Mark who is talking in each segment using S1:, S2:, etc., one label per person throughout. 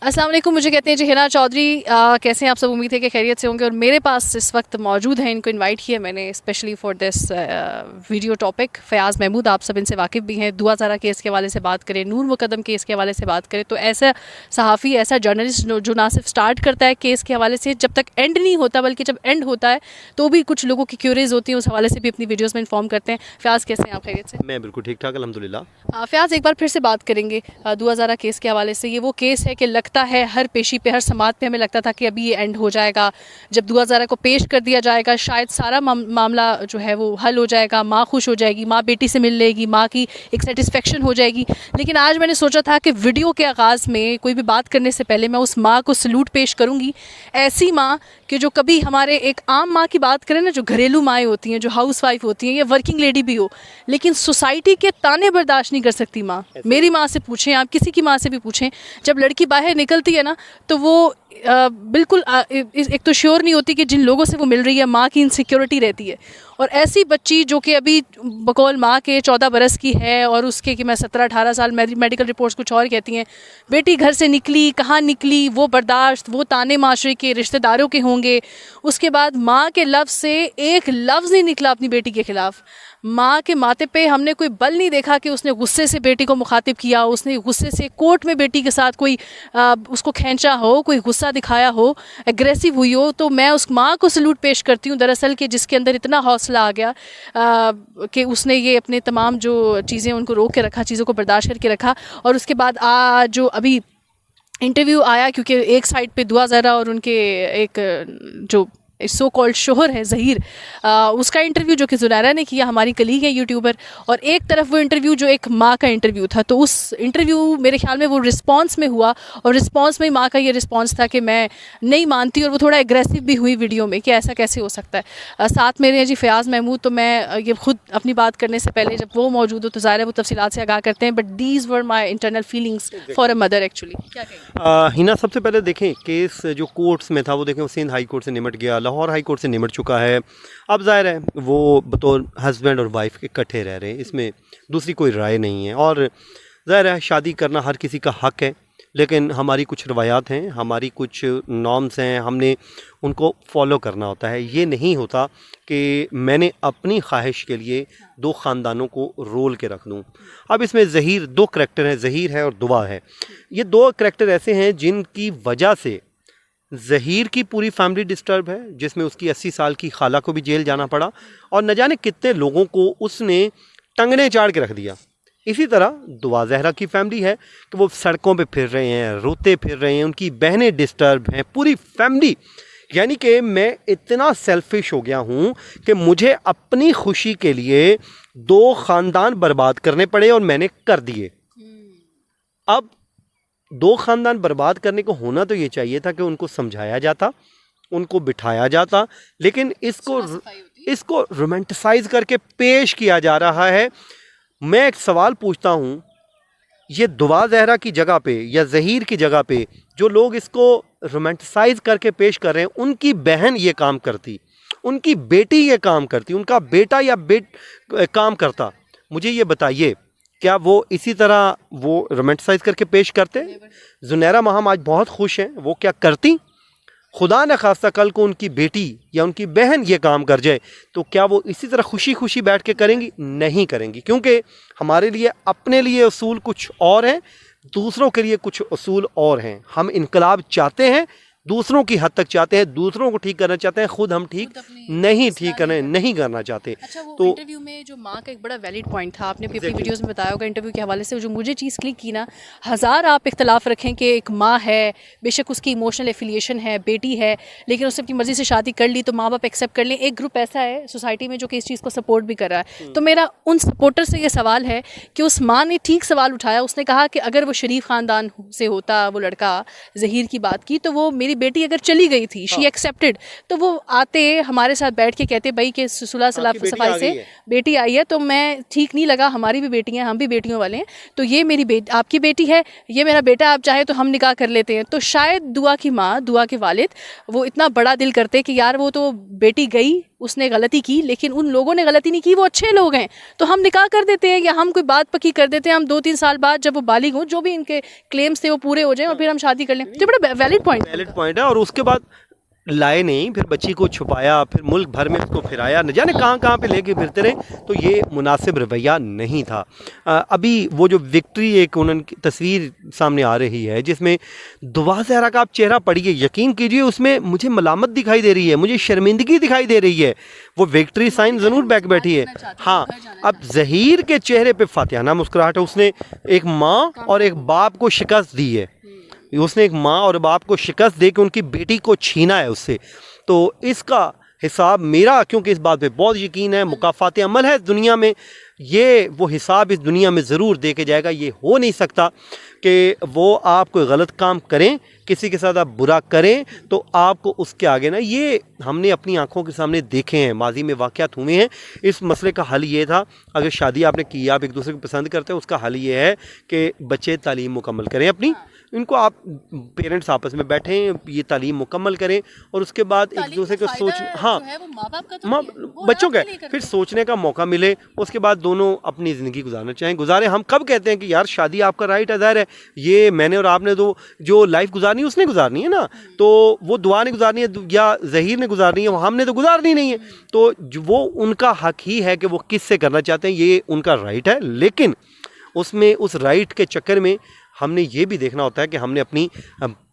S1: अस्सलाम वालेकुम। मुझे कहते हैं जी हिना चौधरी। कैसे हैं आप सब? उम्मीद है कि खैरियत से होंगे। और मेरे पास इस वक्त मौजूद हैं, इनको इनवाइट किया मैंने specially for this video topic, Fayaz Mahmood. आप सब इनसे वाकिफ़ भी हैं। दुआ ज़ारा केस के हवाले से बात करें, नूर मुकदम केस के हवाले से बात करें, तो ऐसा सहाफ़ी, ऐसा जर्नलिस्ट जो ना सिर्फ स्टार्ट करता है केस के हवाले से, जब तक एंड नहीं होता, बल्कि जब एंड होता है तो भी कुछ लोगों की क्यूरीज होती हैं, उस हवाले से भी अपनी वीडियोज़ में इन्फॉर्म करते हैं। फ़याज़ कैसे हैं आप? खैरियत से?
S2: मैं बिल्कुल ठीक ठाक अल्हम्दुलिल्लाह।
S1: फ़याज़, एक बार फिर से बात करेंगे दुआ ज़ारा केस के हवाले से। ये वो केस है कि लगता है हर पेशी पे, हर समात पे हमें लगता था कि अभी ये एंड हो जाएगा, जब दुआ ज़ारा को पेश कर दिया जाएगा शायद सारा मामला जो है वो हल हो जाएगा, माँ खुश हो जाएगी, माँ बेटी से मिल लेगी, माँ की एक सेटिस्फेक्शन हो जाएगी। लेकिन आज मैंने सोचा था कि वीडियो के आगाज़ में कोई भी बात करने से पहले मैं उस माँ को सलूट पेश करूँगी, ऐसी माँ कि जो कभी हमारे एक आम माँ की बात करें ना, जो घरेलू माएँ होती हैं, जो हाउस वाइफ होती हैं या वर्किंग लेडी भी हो, लेकिन सोसाइटी के ताने बर्दाश्त नहीं कर सकती माँ। मेरी माँ से पूछें, आप किसी की माँ से भी पूछें, जब लड़की बाहर निकलती है ना तो वो बिल्कुल एक तो श्योर नहीं होती कि जिन लोगों से वो मिल रही है, माँ की इनसिक्योरिटी रहती है। और ऐसी बच्ची जो कि अभी बकौल माँ के 14 बरस की है और उसके कि मैं 17-18 साल, मेडिकल रिपोर्ट्स कुछ और कहती हैं, बेटी घर से निकली, कहाँ निकली, वो बर्दाश्त, वो ताने माशरे के, रिश्तेदारों के होंगे। उसके बाद माँ के लफ्ज़ से एक लफ्ज़ नहीं निकला अपनी बेटी के ख़िलाफ़। माँ के माथे पे हमने कोई बल नहीं देखा कि उसने गुस्से से बेटी को मुखातिब किया, उसने गुस्से से कोर्ट में बेटी के साथ कोई उसको खींचा हो, कोई गुस्सा दिखाया हो, एग्रेसिव हुई हो। तो मैं उस माँ को सलूट पेश करती हूँ दरअसल, कि जिसके अंदर इतना हौसला आ गया कि उसने ये अपने तमाम जो चीज़ें उनको रोक के रखा, चीज़ों को बर्दाश्त करके रखा। और उसके बाद जो अभी इंटरव्यू आया, क्योंकि एक साइड पे दुआ ज़ारा और उनके एक जो सो कॉल्ड शोहर है ज़हीर, उसका इंटरव्यू जो कि ज़ुनैरा ने किया, हमारी कलीग है यूट्यूबर, और एक तरफ वो इंटरव्यू जो एक माँ का इंटरव्यू था। तो उस इंटरव्यू मेरे ख्याल में वो रिस्पांस में हुआ, और रिस्पांस में माँ का ये रिस्पांस था कि मैं नहीं मानती, और वो थोड़ा एग्रेसिव भी हुई वीडियो में कि ऐसा कैसे हो सकता है। साथ मेरे हैं जी फ़याज़ महमूद। तो मैं ये खुद अपनी बात करने से पहले जब वो मौजूद हो तो ज़ाहिर है वो तफसीलात से आगाह करते हैं, but these were my internal feelings for a mother actually. क्या कहेंगे?
S2: हिना, सबसे पहले देखें केस जो कोर्ट्स में था वो देखें, वो सिंध हाई कोर्ट से निमट गया, लाहौर हाई कोर्ट से निमट चुका है। अब जाहिर है वो बतौर हस्बैंड और वाइफ के इकट्ठे रह रहे हैं, इसमें दूसरी कोई राय नहीं है। और जाहिर है शादी करना हर किसी का हक़ है, लेकिन हमारी कुछ रवायात हैं, हमारी कुछ नॉर्म्स हैं, हमने उनको फॉलो करना होता है। ये नहीं होता कि मैंने अपनी ख्वाहिश के लिए दो ख़ानदानों को रोल के रख दूँ। अब इसमें ज़हीर, दो करैक्टर हैं, ज़हीर है और दुआ है। ये दो करैक्टर ऐसे हैं जिनकी वजह से ज़हीर की पूरी फैमिली डिस्टर्ब है, जिसमें उसकी 80 साल की खाला को भी जेल जाना पड़ा, और न जाने कितने लोगों को उसने टंगने चाड़ के रख दिया। इसी तरह दुआ ज़हरा की फैमिली है कि वो सड़कों पे फिर रहे हैं, रोते फिर रहे हैं, उनकी बहनें डिस्टर्ब हैं, पूरी फैमिली। यानी कि मैं इतना सेल्फिश हो गया हूँ कि मुझे अपनी खुशी के लिए दो ख़ानदान बर्बाद करने पड़े, और मैंने कर दिए। अब दो ख़ानदान बर्बाद करने को होना तो ये चाहिए था कि उनको समझाया जाता, उनको बिठाया जाता, लेकिन इसको रोमांटिसाइज करके पेश किया जा रहा है। मैं एक सवाल पूछता हूँ, ये दुआ ज़हरा की जगह पे या ज़हीर की जगह पे जो लोग इसको रोमांटिसाइज करके पेश कर रहे हैं, उनकी बहन ये काम करती, उनकी बेटी ये काम करती, उनका बेटा या काम करता, मुझे ये बताइए क्या वो इसी तरह वो रोमांटिसाइज करके पेश करते? ज़ुनैरा महम आज बहुत खुश हैं, वो क्या करती? खुदा न खास्ता कल को उनकी बेटी या उनकी बहन ये काम कर जाए तो क्या वो इसी तरह खुशी खुशी बैठ के करेंगी? नहीं करेंगी, क्योंकि हमारे लिए अपने लिए उसूल कुछ और हैं, दूसरों के लिए कुछ उसूल और हैं। हम इनकलाब चाहते हैं, दूसरों की हद तक चाहते हैं, दूसरों को ठीक करना चाहते हैं, खुद हम ठीक नहीं करना चाहते।
S1: अच्छा, वो
S2: तो
S1: इंटरव्यू में जो माँ का एक बड़ा वैलिड पॉइंट था, आपने अपनी वीडियोस में बताया होगा इंटरव्यू के हवाले से, जो मुझे चीज़ क्लिक की ना, हज़ार आप इख्तलाफ रखें कि एक माँ है, बेशक उसकी इमोशनल एफिलिएशन है, बेटी है, लेकिन उसने अपनी मर्ज़ी से शादी कर ली तो माँ बाप एक्सेप्ट कर लें। एक ग्रुप ऐसा है सोसाइटी में जो कि इस चीज़ को सपोर्ट भी कर रहा है। तो मेरा उन सपोर्टर से ये सवाल है कि उस माँ ने ठीक सवाल उठाया, उसने कहा कि अगर वो शरीफ ख़ानदान से होता, वो लड़का ज़हीर की बात की, तो वो मेरी बेटी अगर चली गई थी, शी एक्सेप्टेड, तो वो आते हमारे साथ बैठ के कहते भाई कि सुलह सफाई से बेटी आई है, तो मैं ठीक नहीं लगा, हमारी भी बेटी हैं, हम भी बेटियों वाले हैं, तो ये मेरी आपकी बेटी है, ये मेरा बेटा, आप चाहे तो हम निकाह कर लेते हैं। तो शायद दुआ की माँ, दुआ के वालिद वो इतना बड़ा दिल करते कि यार वो तो बेटी गई, उसने गलती की, लेकिन उन लोगों ने गलती नहीं की, वो अच्छे लोग हैं, तो हम निकाह कर देते हैं या हम कोई बात पक्की कर देते हैं, हम 2-3 साल बाद जब वो बालिग हों, जो भी इनके क्लेम्स थे वो पूरे हो जाएं और फिर हम शादी कर लें। तो बड़ा वैलिड पॉइंट
S2: है। और उसके बाद लाए नहीं, फिर बच्ची को छुपाया, फिर मुल्क भर में उसको फिराया, न जाने कहाँ कहाँ पे लेके फिरते रहे, तो ये मुनासिब रवैया नहीं था। अभी वो जो विक्ट्री एक उनकी तस्वीर सामने आ रही है जिसमें दुआ ज़हरा का आप चेहरा पढ़िए, यकीन कीजिए उसमें मुझे मलामत दिखाई दे रही है, मुझे शर्मिंदगी दिखाई दे रही है। वो विक्ट्री साइन ज़रूर बैक बैठी है, हाँ। अब ज़हीर के चेहरे पर फातिहाना मुस्कुराहट है, उसने एक माँ और एक बाप को शिकस्त दी है, उसने एक माँ और बाप को शिकस्त दे के उनकी बेटी को छीना है उससे। तो इसका हिसाब मेरा, क्योंकि इस बात पे बहुत यकीन है, मुकाफ़ात अमल है इस दुनिया में, ये वो हिसाब इस दुनिया में ज़रूर दे के जाएगा। ये हो नहीं सकता कि वो आप कोई गलत काम करें, किसी के साथ आप बुरा करें तो आपको उसके आगे ना, ये हमने अपनी आंखों के सामने देखे हैं, माजी में वाक़यात हुए हैं। इस मसले का हल ये था, अगर शादी आपने की, आप एक दूसरे को पसंद करते हैं, उसका हल ये है कि बच्चे तालीम मुकम्मल करें अपनी, इनको आप पेरेंट्स आपस में बैठें, ये तालीम मुकम्मल करें और उसके बाद एक दूसरे को सोच, हाँ, बच्चों का फिर सोचने का मौका मिले, उसके बाद दोनों अपनी ज़िंदगी गुजारना चाहें, गुजारें। हम कब कहते हैं कि यार शादी आपका राइट है, ज़ाहिर है ये मैंने और आपने तो जो लाइफ गुजारनी है उसने गुजारनी है ना, तो वो दुआ ने गुजारनी है या ज़हीर ने गुजारनी है, हमने तो गुजारनी नहीं है, तो वो उनका हक ही है कि वो किससे करना चाहते हैं, ये उनका राइट है। लेकिन उसमें उस राइट के चक्कर में हमने ये भी देखना होता है कि हमने अपनी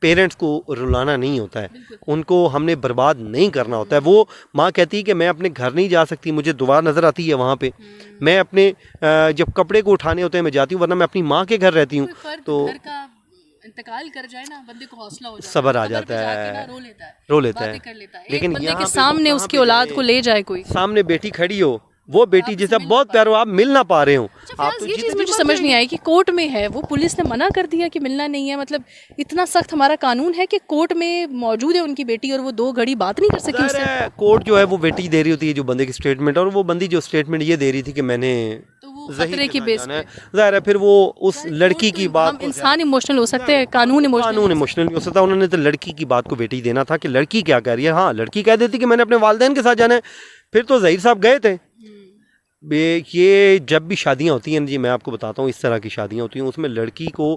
S2: पेरेंट्स को रुलाना नहीं होता है, उनको हमने बर्बाद नहीं करना होता है। वो माँ कहती है कि मैं अपने घर नहीं जा सकती, मुझे दुआ नज़र आती है वहाँ पे, मैं अपने जब कपड़े को उठाने होते हैं मैं जाती हूँ, वरना मैं अपनी माँ के घर रहती हूँ। तो
S1: इंतकाल कर जाए ना, बंदे को हौसला हो जाता है,
S2: सब्र आ जाता है, रो लेता है।
S1: लेकिन बंदे के सामने उसकी औलाद को ले जाए, कोई
S2: सामने बेटी खड़ी हो, वो बेटी जिसे बहुत प्यार हो, आप मिल ना पा रहे हो।
S1: आप तो ये चीज़ मुझे समझ नहीं आई कि कोर्ट में है, वो पुलिस ने मना कर दिया कि मिलना नहीं है, मतलब इतना सख्त हमारा कानून है कि कोर्ट में मौजूद है उनकी बेटी और वो 2 घड़ी बात नहीं कर सकी उससे।
S2: कोर्ट जो है वो बेटी दे रही होती है जो बंदे की स्टेटमेंट, और वो बंदी जो स्टेटमेंट ये दे रही थी कि मैंने,
S1: तो वो खतरे की बेस पे,
S2: ज़ाहिर है फिर वो उस लड़की की बात,
S1: हम इंसान इमोशनल हो सकते हैं, कानून इमोशनल
S2: नहीं हो सकता। उन्होंने तो लड़की की बात को वेटेज देना था कि लड़की क्या कह रही है। हाँ, लड़की कह देती कि मैंने अपने वालिदैन के साथ जाना है, फिर तो ज़हीर साहब गए थे। ये जब भी शादियां होती हैं जी, मैं आपको बताता हूँ, इस तरह की शादियां होती हैं उसमें लड़की को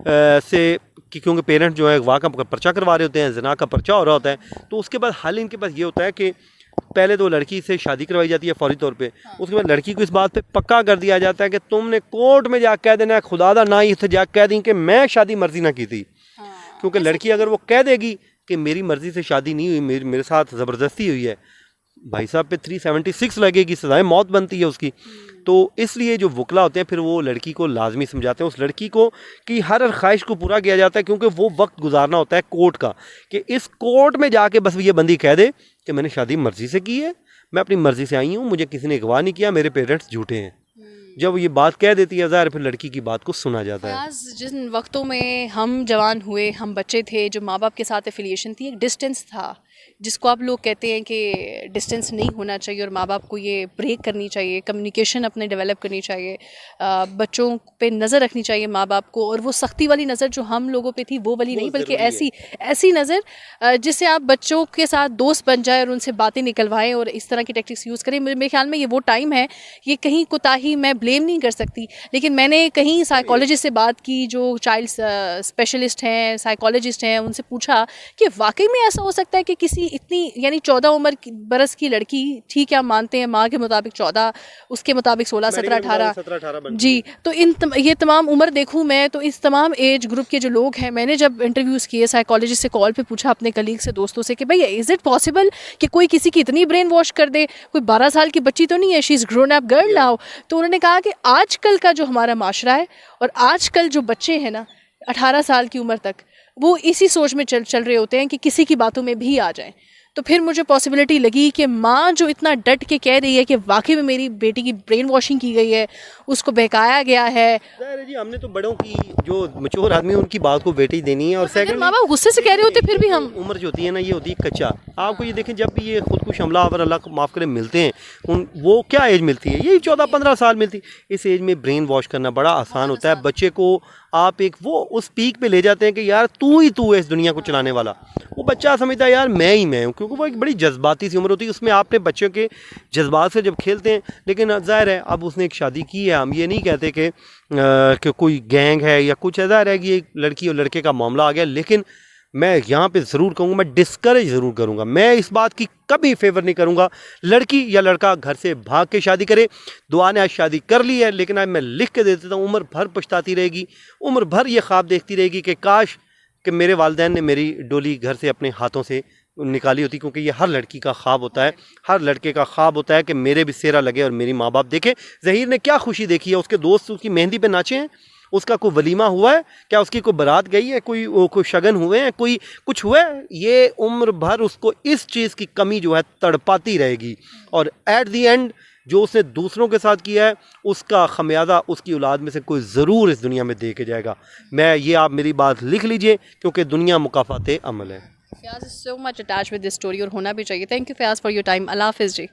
S2: क्योंकि पेरेंट्स जो है अगवा का पर्चा करवा रहे होते हैं, ज़िना का पर्चा हो रहा होता है, तो उसके बाद हल इनके पास ये होता है कि पहले तो लड़की से शादी करवाई जाती है फौरी तौर पे, उसके बाद लड़की को इस बात पे पक्का कर दिया जाता है कि तुमने कोर्ट में जा कह देना है, खुदादा ना ही इसे जा कह दी कि मैं शादी मर्जी ना की थी। क्योंकि लड़की अगर वो कह देगी कि मेरी मर्जी से शादी नहीं हुई, मेरे साथ ज़बरदस्ती हुई है, भाई साहब पे 376 लगेगी, सजाएं मौत बनती है उसकी। तो इसलिए जो वकला होते हैं फिर वो लड़की को लाजमी समझाते हैं, उस लड़की को कि हर ख्वाहिश को पूरा किया जाता है, क्योंकि वो वक्त गुजारना होता है कोर्ट का, कि इस कोर्ट में जाके बस ये बंदी कह दे कि मैंने शादी मर्जी से की है, मैं अपनी मर्जी से आई हूँ, मुझे किसी ने अगवा नहीं किया, मेरे पेरेंट्स झूठे हैं। जब ये बात कह देती है ज़ाहिर फिर लड़की की बात को सुना जाता है।
S1: जिन वक्तों में हम जवान हुए, हम बच्चे थे, जो माँ बाप के साथ एफिलिएशन थी, एक डिस्टेंस था जिसको आप लोग कहते हैं कि डिस्टेंस नहीं होना चाहिए और माँ बाप को ये ब्रेक करनी चाहिए, कम्युनिकेशन अपने डेवलप करनी चाहिए, बच्चों पे नज़र रखनी चाहिए माँ बाप को, और वो सख्ती वाली नज़र जो हम लोगों पे थी वो वाली नहीं, बल्कि ऐसी नज़र जिससे आप बच्चों के साथ दोस्त बन जाए और उनसे बातें निकलवाएं और इस तरह की टेक्टिक्स यूज़ करें। मेरे ख्याल में ये वो टाइम है, ये कहीं कोताही मैं ब्लेम नहीं कर सकती, लेकिन मैंने कहीं साइकोलॉजिस्ट से बात की जो चाइल्ड स्पेशलिस्ट हैं, साइकोलॉजिस्ट हैं, उनसे पूछा कि वाकई में ऐसा हो सकता है कि किसी इतनी यानी 14 बरस की लड़की, ठीक है हम मानते हैं माँ के मुताबिक 14, उसके मुताबिक 16, 17, 18 जी, तो ये तमाम उम्र देखूँ मैं, तो इस तमाम एज ग्रुप के जो लोग हैं, मैंने जब इंटरव्यूज़ किए साइकोलॉजिस्ट से कॉल पे पूछा अपने कलीग से, दोस्तों से कि भाई इज़ इट पॉसिबल कि कोई किसी की इतनी ब्रेन वॉश कर दे, कोई 12 साल की बच्ची तो नहीं है, she is grown up girl now. तो उन्होंने कहा कि आजकल का जो हमारा माशरा है और आजकल जो बच्चे हैं ना 18 साल की उम्र तक, वो इसी सोच में चल रहे होते हैं कि किसी की बातों में भी आ जाएं। तो फिर मुझे पॉसिबिलिटी लगी कि माँ जो इतना डट के कह रही है कि वाकई में मेरी बेटी की ब्रेन वॉशिंग की गई है, उसको बहकाया गया है।
S2: जी, हमने तो बड़ों की जो मैच्योर आदमी है उनकी बात को बेटी देनी है, और सेकंड
S1: माँ बाप गुस्से से कह रहे होते फिर भी हम,
S2: उम्र जो होती है ना ये होती है कच्चा। आपको ये देखें जब भी ये खुदकुश हमला आवर अल्लाह को माफ़ करे मिलते हैं, वो क्या एज मिलती है, यही 14-15 साल मिलती है। इस एज में ब्रेन वॉश करना बड़ा आसान होता है। बच्चे को आप एक वो उस पीक पे ले जाते हैं कि यार तू ही तू है इस दुनिया को चलाने वाला, वो बच्चा समझता है यार मैं हूँ, क्योंकि वो एक बड़ी जज्बाती सी उम्र होती है, उसमें आपने बच्चों के जज्बात से जब खेलते हैं। लेकिन ज़ाहिर है अब उसने एक शादी की है, हम ये नहीं कहते कि कोई गैंग है या कुछ है, ज़ाहिर है कि एक लड़की और लड़के का मामला आ गया। लेकिन मैं यहाँ पे ज़रूर कहूँगा, मैं डिस्करेज ज़रूर करूँगा, मैं इस बात की कभी फेवर नहीं करूँगा लड़की या लड़का घर से भाग के शादी करे। दुआ ने आज शादी कर ली है, लेकिन आज मैं लिख के दे देता हूँ, उम्र भर पछताती रहेगी, उम्र भर ये ख्वाब देखती रहेगी कि काश कि मेरे वालिदैन ने मेरी डोली घर से अपने हाथों से निकाली होती। क्योंकि ये हर लड़की का ख्वाब होता है, हर लड़के का ख्वाब होता है कि मेरे भी सेहरा लगे और मेरी माँ बाप देखे। ज़हीर ने क्या खुशी देखी है, उसके दोस्त उसकी मेहंदी पे नाचे हैं, उसका कोई वलीमा हुआ है क्या, उसकी कोई बारात गई है, कोई शगन हुए हैं, कोई कुछ हुआ है, ये उम्र भर उसको इस चीज़ की कमी जो है तड़पाती रहेगी। और एट दी एंड जो उसने दूसरों के साथ किया है उसका खमियाजा उसकी औलाद में से कोई ज़रूर इस दुनिया में दे के जाएगा। मैं ये, आप मेरी बात लिख लीजिए, क्योंकि दुनिया मुकाफ़ात अमल है।
S1: Fayaz is so much attach with this story, और होना भी चाहिए। Thank you Fayaz for your time. अल्लाह हाफिज़ जी।